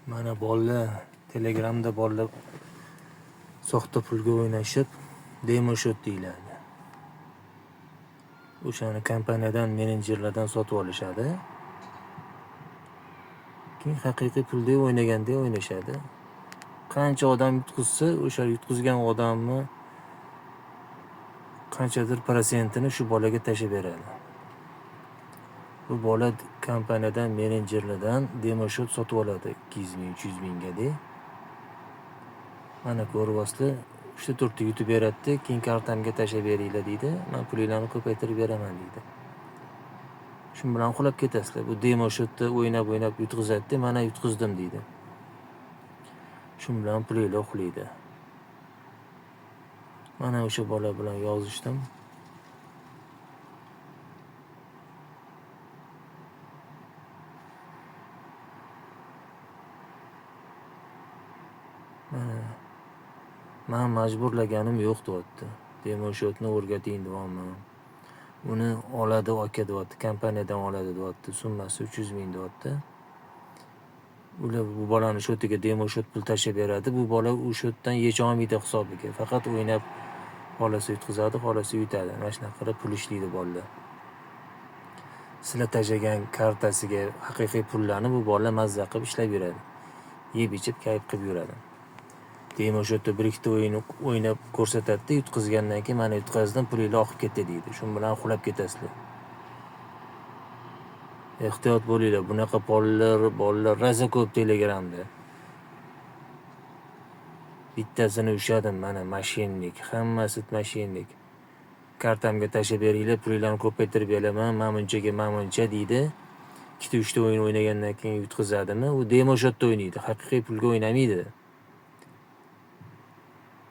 Mana bolalar Telegramda bolalar soxta pulga o'ynashib, demo shot deyiladi. O'shani kompaniyadan, menejerlardan sotib olishadi. Keyin haqiqiy pulda o'ynaganda o'ynashadi. Qancha odam yutqizsa, o'sha yutqizgan odamni qanchadir prosentini shu bolaga tashib beradi. Bu bola kompaniyadan, menejerlardan demo shot sotib oladi 200 ming, 300 mingga de. Mana ko'ryapsizlar, 3-4 ta yutib beradi, keyin kartamga tashab beringlar deydi. Men pulinglarni ko'paytirib beraman deydi. Shu bilan uxlab ketasizlar. Bu demo shotda o'ynab yutqizadi, mana yutqizdim deydi. Shu bilan pulinglar uxlaydi. Mana o'sha bola bilan yozishdim. Men majburlaganim yo'q deyapti. Demo shotni o'rgating deyapman. Uni oladi aka deyapti, kompaniyadan oladi deyapti. Summasi 300 ming deyapti. Ular bu bolani shotiga demo shot pul tashab beradi. Bu bola u shotdan yecha olmaydi hisobiga. Faqat o'ynab xolasa yutqizadi, xolasa yutadi. Mana shunaqa qilib pul ishlaydi bolalar. Sizlar tashagan kartasiga haqiqiy pullarni bu bola mazza qilib ishlab yuradi. Yeb ichib kayf qilib yuradi. Demo shotda bir ikkita o'ynab ko'rsatadi, yutqizgandan keyin mana yutqazdim, pulinglar oqib ketdi deydi. Shu bilan uxlab ketasizlar. Ehtiyot bo'linglar, bunaqa bolalar raza ko'p Telegramda. Bittasini ushladim, mana mashinnik, hammasi mashinnik. Kartamga tashab beringlar, pulinglarni ko'paytirib beraman, muncha deydi. 2-3 ta o'yin o'ynagandan keyin yutqizadimi? U demo shotda o'ynaydi, haqiqiy pulga o'ynamaydi.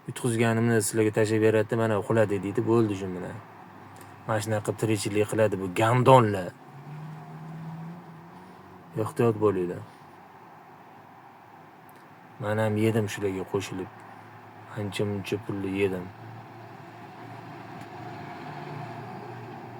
Yutqizganimni sizlarga tashab beradi, mana uxladi deydi, bo'ldi shu bilan. Mana shunaqa tirikchilik qiladi bu gandonlar. Ehtiyot bo'linglar. Men ham yedim shularga qo'shilib. Ancha-muncha pulni yedim.